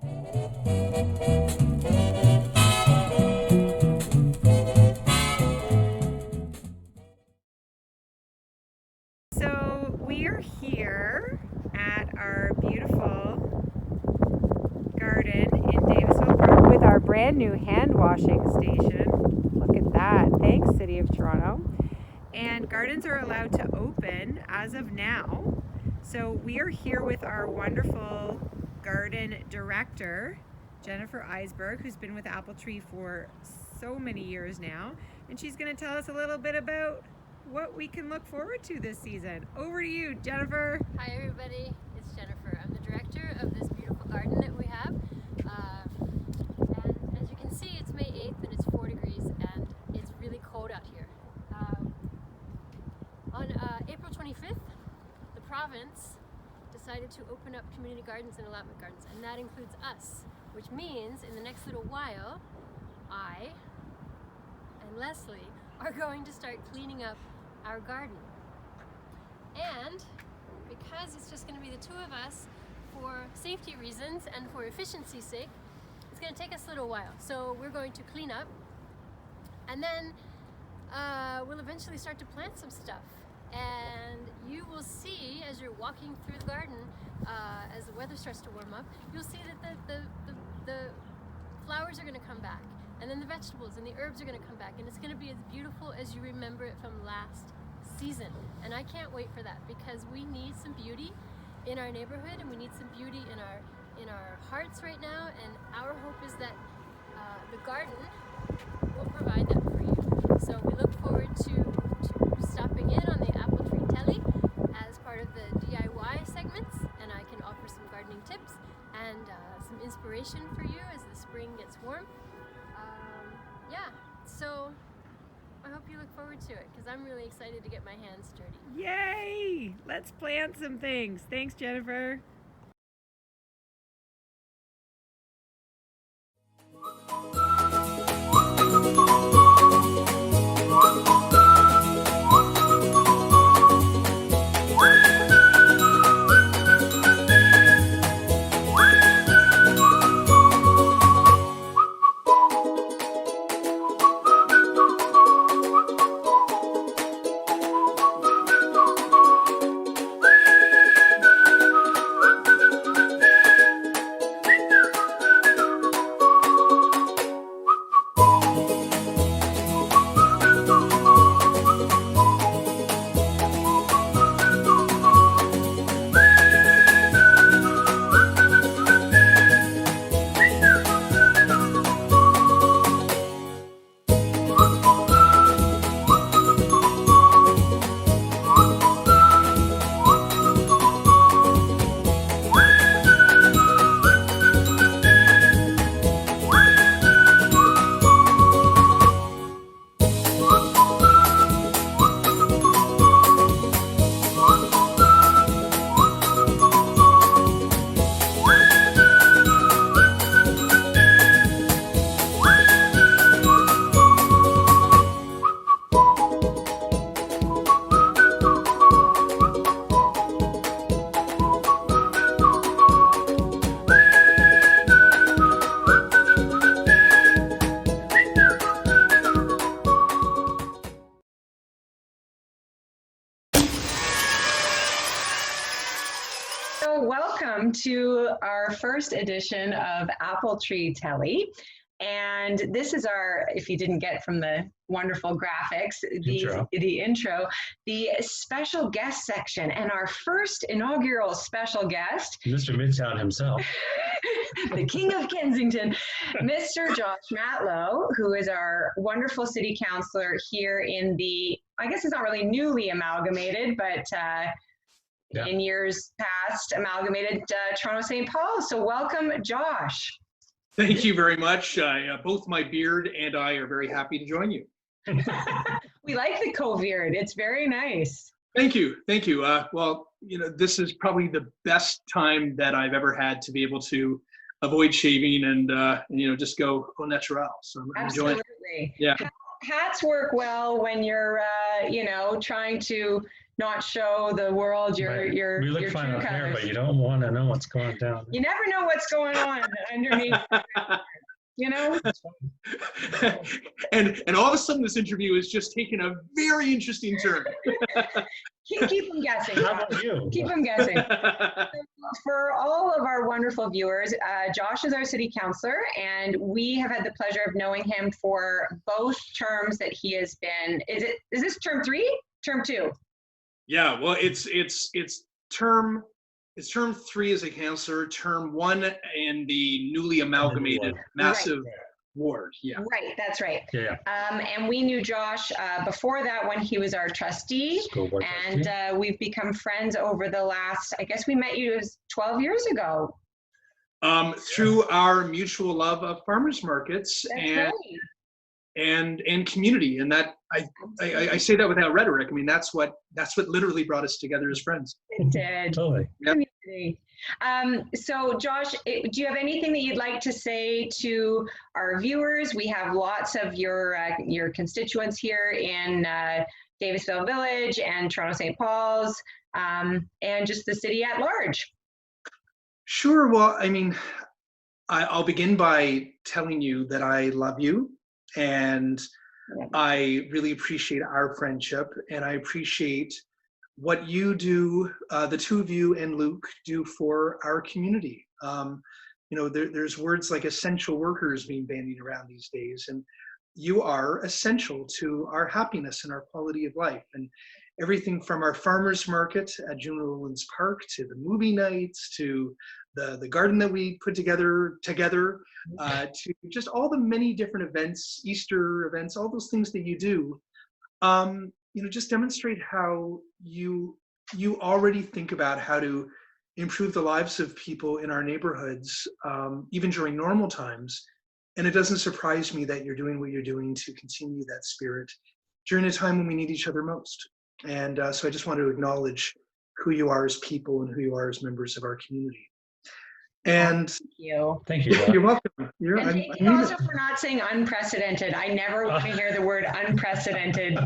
So we are here at our beautiful garden in Davisville Park with our brand new hand washing station. Look at that. Thanks, City of Toronto. And gardens are allowed to open as of now. So we are here with our wonderful garden director, Jennifer Eisberg, who's been with AppleTree for so many years now. And she's going to tell us a little bit about what we can look forward to this season. Over to you, Jennifer. Hi everybody, it's Jennifer. I'm the director of this beautiful garden that we have. And as you can see, it's May 8th and it's 4 degrees and it's really cold out here. On April 25th, the province decided to open up community gardens and allotment gardens, and that includes us, which means in the next little while, I and Leslie are going to start cleaning up our garden. And because it's just going to be the two of us, for safety reasons and for efficiency's sake, it's going to take us a little while. So we're going to clean up, and then we'll eventually start to plant some stuff. And you will see as you're walking through the garden, as the weather starts to warm up, you'll see that the flowers are going to come back. And then the vegetables and the herbs are going to come back, and it's going to be as beautiful as you remember it from last season. And I can't wait for that, because we need some beauty in our neighborhood, and we need some beauty in our hearts right now. And our hope is that the garden will provide that for you. So we look forward to stopping in on the AppleTree Telly as part of the DIY segments, and I can offer some gardening tips and some inspiration for you as the spring gets warm. Yeah, so I hope you look forward to it, because I'm really excited to get my hands dirty. Yay! Let's plant some things. Thanks, Jennifer. Welcome to our first edition of AppleTree Telly. And this is our, if you didn't get from the wonderful graphics, the intro, the special guest section. And our first inaugural special guest, Mr. Midtown himself, the King of Kensington, Mr. Josh Matlow, who is our wonderful city councillor here in the, I guess it's not really newly amalgamated, but in years past amalgamated Toronto St. Paul. So welcome, Josh. Thank you very much. Both my beard and I are very happy to join you. We like the co-beard. It's very nice. Thank you. Thank you. Well, you know, this is probably the best time that I've ever had to be able to avoid shaving and, you know, just go au naturel. So I'm enjoying it. Absolutely. Yeah. Hats work well when you're, you know, trying to not show the world Right. your We look your fine true up there, colors. but you don't want to know what's going down. You never know what's going on underneath, you know? And all of a sudden, this interview is just taking a very interesting turn. Keep them guessing. How about you? Keep them guessing. For all of our wonderful viewers, Josh is our city councilor, and we have had the pleasure of knowing him for both terms that he has been. Is this term 3? Term 2? Yeah, well, it's term 3 as a councilor, term 1 in the newly amalgamated massive ward. Yeah. Right, that's right. Yeah. And we knew Josh before that when he was our trustee, School board and trustee. we've become friends over the last, I guess we met you 12 years ago. Through our mutual love of farmers markets and community, and that I say that without rhetoric. I mean, that's what literally brought us together as friends. It did. Totally. Yep. Community. So Josh, do you have anything that you'd like to say to our viewers? We have lots of your constituents here in Davisville Village and Toronto St. Paul's, and just the city at large. Sure. Well, I mean, I'll begin by telling you that I love you, and I really appreciate our friendship, and I appreciate what you do, the two of you and Luke do for our community. There's words like essential workers being bandied around these days, and you are essential to our happiness and our quality of life. And everything from our farmers market at June Owens Park to the movie nights to the garden that we put together to just all the many different events, Easter events, all those things that you do. Just demonstrate how you already think about how to improve the lives of people in our neighborhoods, even during normal times. And it doesn't surprise me that you're doing what you're doing to continue that spirit during a time when we need each other most. And so I just want to acknowledge who you are as people and who you are as members of our community. And thank you. You're welcome. Thank you also for not saying unprecedented. I never want to hear the word unprecedented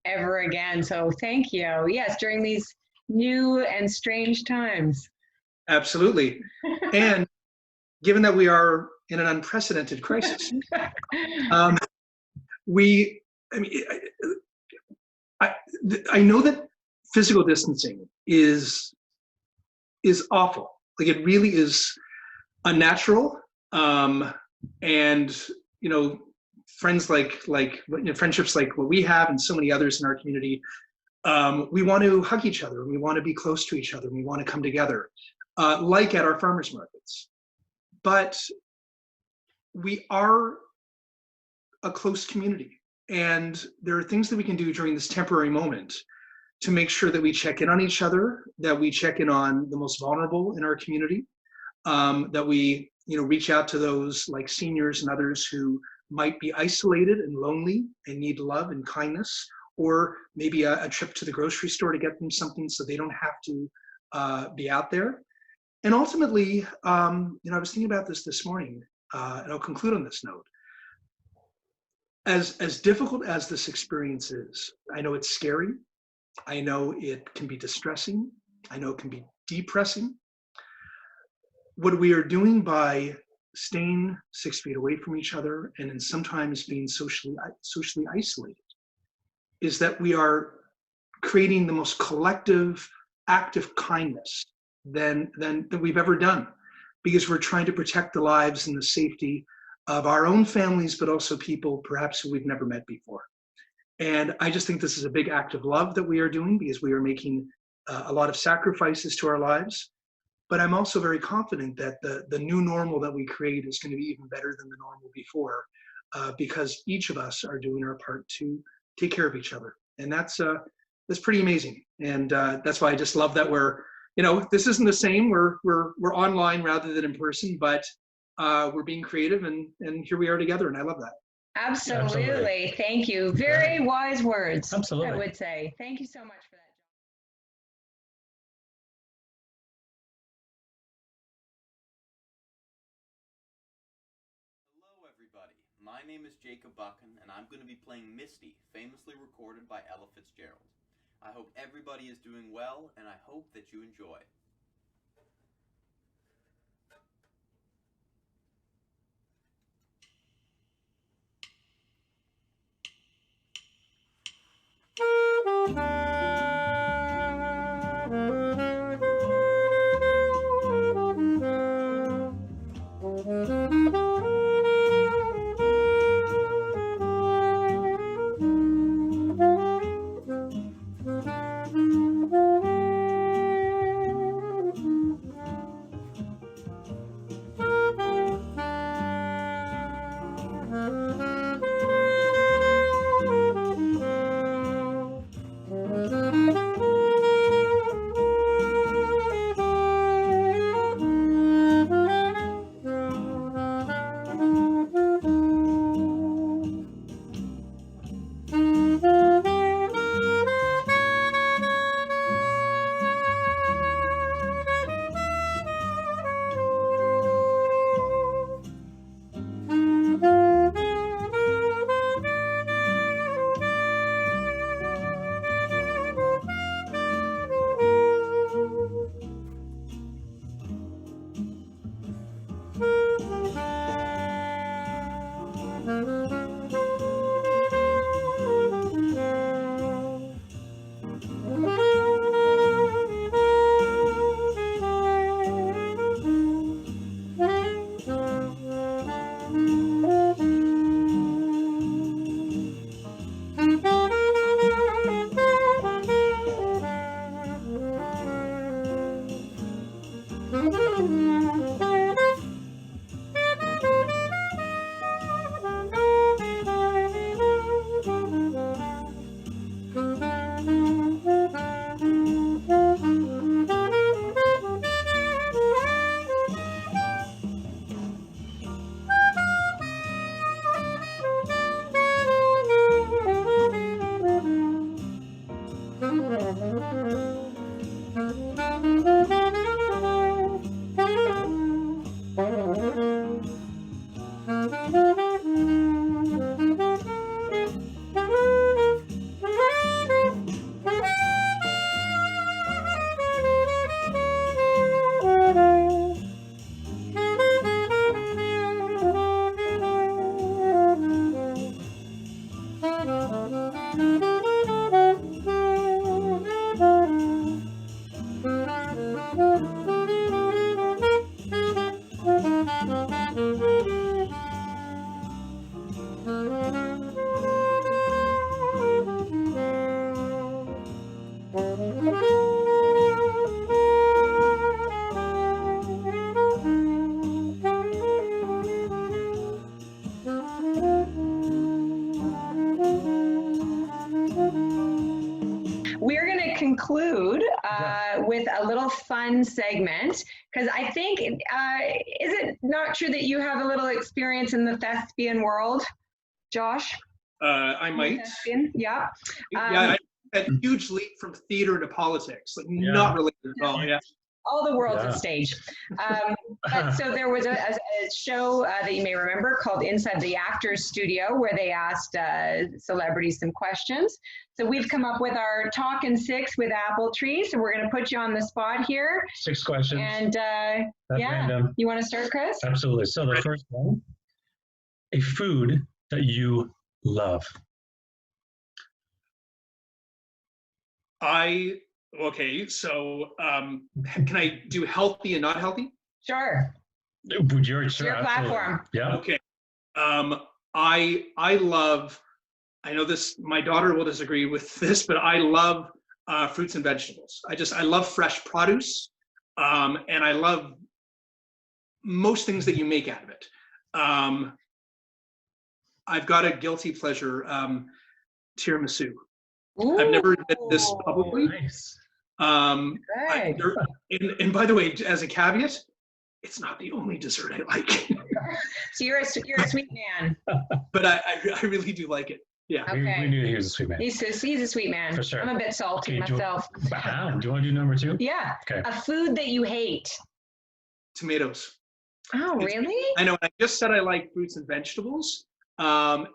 ever again. So thank you. Yes, during these new and strange times. Absolutely. And given that we are in an unprecedented crisis, I know that physical distancing is awful. Like, it really is unnatural. And friendships like what we have and so many others in our community, we want to hug each other, and we want to be close to each other, and we want to come together, like at our farmers markets. But we are a close community, and there are things that we can do during this temporary moment to make sure that we check in on each other, that we check in on the most vulnerable in our community, that we reach out to those like seniors and others who might be isolated and lonely and need love and kindness, or maybe a trip to the grocery store to get them something so they don't have to be out there. And ultimately, I was thinking about this morning, and I'll conclude on this note. As difficult as this experience is, I know it's scary. I know it can be distressing. I know it can be depressing. What we are doing by staying 6 feet away from each other and then sometimes being socially isolated is that we are creating the most collective act of kindness than we've ever done, because we're trying to protect the lives and the safety of our own families, but also people perhaps who we've never met before. And I just think this is a big act of love that we are doing, because we are making a lot of sacrifices to our lives. But I'm also very confident that the new normal that we create is going to be even better than the normal before, because each of us are doing our part to take care of each other. And that's pretty amazing. And that's why I just love that this isn't the same. We're online rather than in person, but we're being creative, and here we are together, and I love that. Absolutely. Thank you. Very wise words. Absolutely. I would say. Thank you so much for that. Hello everybody, my name is Jacob Buchan, and I'm going to be playing Misty, famously recorded by Ella Fitzgerald. I hope everybody is doing well, and I hope that you enjoy. We're going to conclude with a little fun segment because I think, is it not true that you have a little experience in the thespian world, Josh? I might. Thespian? Yeah. Yeah, a huge leap from theater to politics, like not related at all. Yeah. All the world's a stage. But so there was a show that you may remember called Inside the Actors Studio where they asked celebrities some questions. So we've come up with our Talkin' Six with AppleTree. So we're going to put you on the spot here. 6 questions. And yeah, random. You want to start, Chris? Absolutely. So the first one, a food that you love. Okay, so can I do healthy and not healthy? Sure. Would your platform. Yeah. Okay. I love, I know this, my daughter will disagree with this, but I love fruits and vegetables. I love fresh produce, and I love most things that you make out of it. I've got a guilty pleasure, tiramisu. Ooh, I've never admitted this publicly. Nice. And by the way, as a caveat, it's not the only dessert I like. So you're a sweet man. But I really do like it. Yeah. Okay. We knew he was a sweet man. He's a sweet man. For sure. I'm a bit salty myself. Do you want to do number 2? Yeah. Okay. A food that you hate. Tomatoes. Oh, really? I know. I just said I like fruits and vegetables. And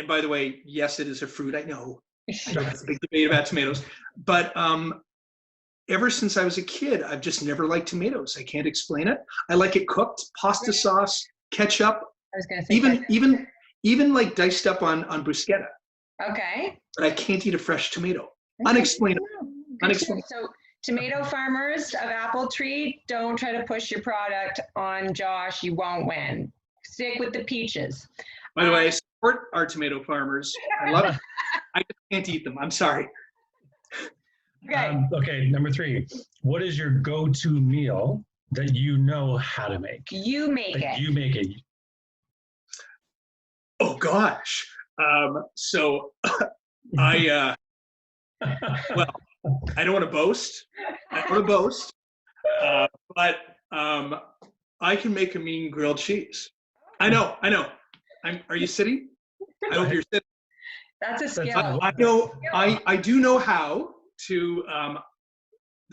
by the way, yes, it is a fruit. I know. I know that's a big debate about tomatoes, but ever since I was a kid, I've just never liked tomatoes. I can't explain it. I like it cooked, pasta sauce, ketchup, I was going to say even like diced up on bruschetta. Okay. But I can't eat a fresh tomato. Okay. Unexplainable. Good to know. So tomato farmers of AppleTree, don't try to push your product on Josh. You won't win. Stick with the peaches. By the way, I support our tomato farmers. I love it. I just can't eat them. I'm sorry. Okay. Okay, number 3. What is your go-to meal that you know how to make? You make That it. you make it. Oh gosh. So I well, I don't want to boast. But I can make a mean grilled cheese. I know. Are you sitting? I hope you're sitting. That's a skill. I do know how to.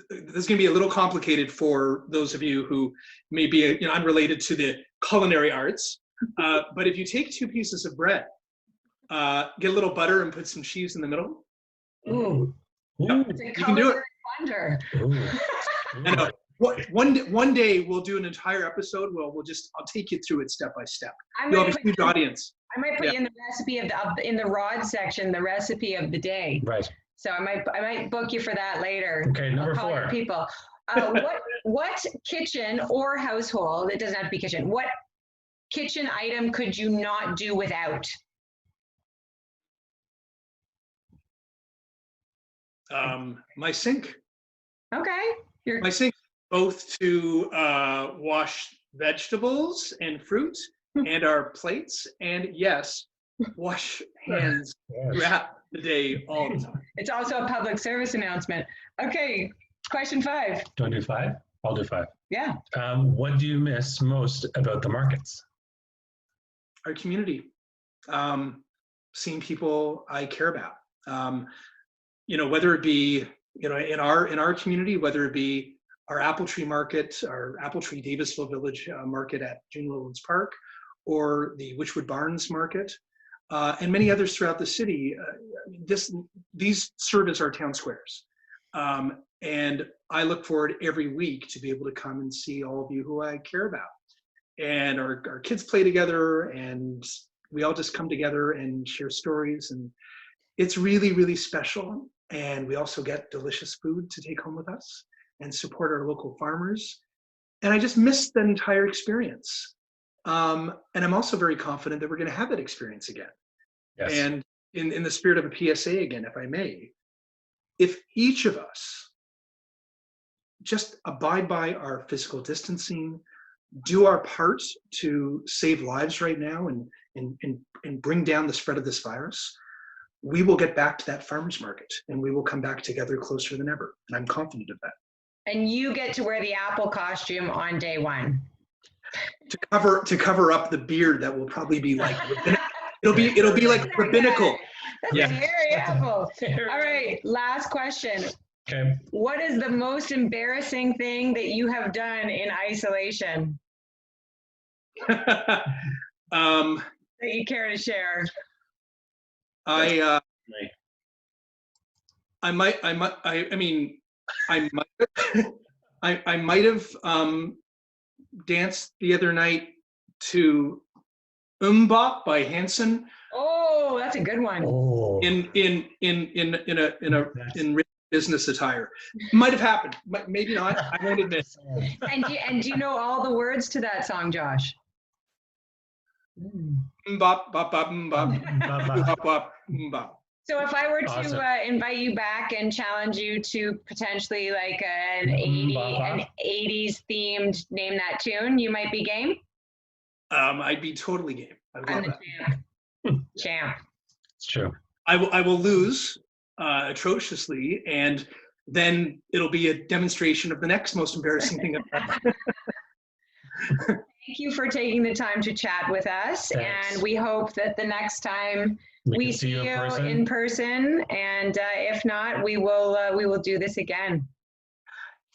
This is going to be a little complicated for those of you who may be unrelated to the culinary arts. But if you take 2 pieces of bread, get a little butter and put some cheese in the middle. Ooh. Yep, It's a you can do it. wonder. I know. One day we'll do an entire episode. Well, I'll take you through it step by step. You'll have a huge audience. I might put you in the recipe in the rod section, the recipe of the day. Right. So I might book you for that later. Okay, number I'll call 4. your people. What kitchen or household, it doesn't have to be kitchen, what kitchen item could you not do without? My sink. Okay. My sink, both to wash vegetables and fruit, and our plates, and yes, wash hands throughout the day, all the time. It's also a public service announcement. Okay, question 5. Do you want to do 5? I'll do 5. Yeah. What do you miss most about the markets? Our community, seeing people I care about. Whether it be in our community, whether it be our AppleTree market, our AppleTree Davisville Village market at June Lowlands Park, or the Witchwood Barns market, and many others throughout the city. These serve as our town squares. And I look forward every week to be able to come and see all of you who I care about. And our kids play together, and we all just come together and share stories. And it's really, really special. And we also get delicious food to take home with us and support our local farmers. And I just miss that entire experience. And I'm also very confident that we're going to have that experience again. Yes. And in the spirit of a PSA again, if I may, if each of us just abide by our physical distancing, do our part to save lives right now and bring down the spread of this virus, we will get back to that farmer's market, and we will come back together closer than ever. And I'm confident of that. And you get to wear the apple costume on day 1. To cover up the beard that will probably be like it'll be like rabbinical. That's very apple. All right, last question. Okay. What is the most embarrassing thing that you have done in isolation that you care to share? I might have danced the other night to Bop by Hanson. Oh, that's a good one. Oh. In business attire. Might have happened, maybe not. I won't admit. And do you know all the words to that song, Josh? Bop bop bop bop bop bop bop. So if I were to Awesome. Invite you back and challenge you to potentially like an 80s themed Name That Tune, you might be game? I'd be totally game. I'm the champ. Champ. It's true. I will lose atrociously, and then it'll be a demonstration of the next most embarrassing thing I've done. Thank you for taking the time to chat with us. Thanks. And we hope that the next time we can see you person. in person, and if not, we will do this again.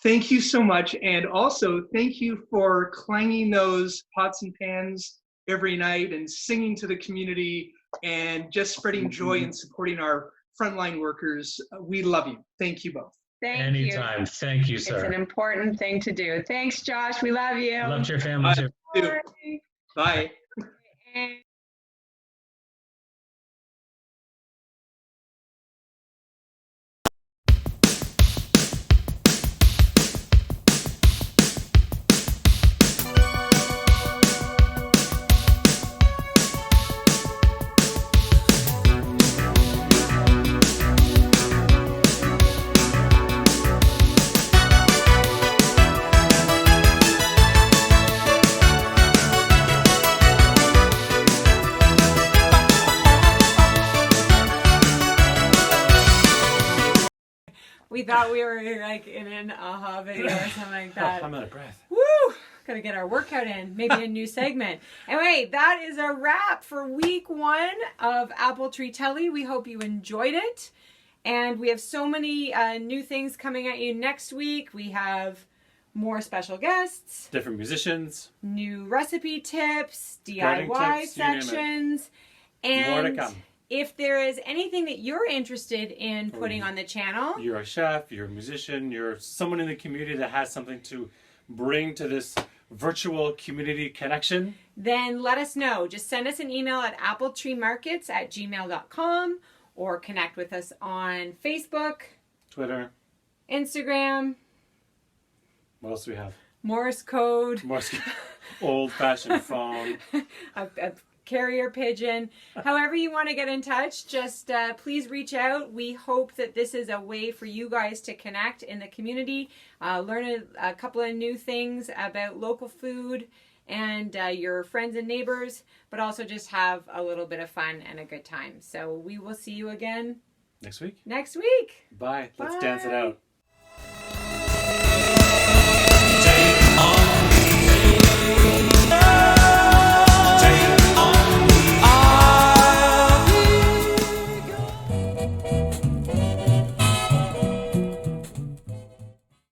Thank you so much, and also thank you for clanging those pots and pans every night and singing to the community and just spreading joy and supporting our frontline workers. We love you. Thank you both. Thank Anytime. Thank you, you. It's sir. an important thing to do. Thanks, Josh. We love you. Love your family too. Bye. Bye. And we thought we were like in an aha video or something like that. I'm out of breath. Woo! Gotta get our workout in. Maybe a new segment. Anyway, that is a wrap for week 1 of AppleTree Telly. We hope you enjoyed it. And we have so many new things coming at you next week. We have more special guests, Different musicians. new recipe tips, Gardening DIY tips, you name it. sections. More to And come. if there is anything that you're interested in putting on the channel, You're a chef, you're a musician, you're someone in the community that has something to bring to this virtual community connection. then let us know. Just send us an email at appletreemarkets@gmail.com or connect with us on Facebook, Twitter. Instagram, What else do we have? Morse code, More old-fashioned phone. a carrier pigeon. However you want to get in touch, just please reach out. We hope that this is a way for you guys to connect in the community, learn a couple of new things about local food and your friends and neighbors, but also just have a little bit of fun and a good time. So we will see you again Next week. next week. Bye. Let's dance it Bye. out.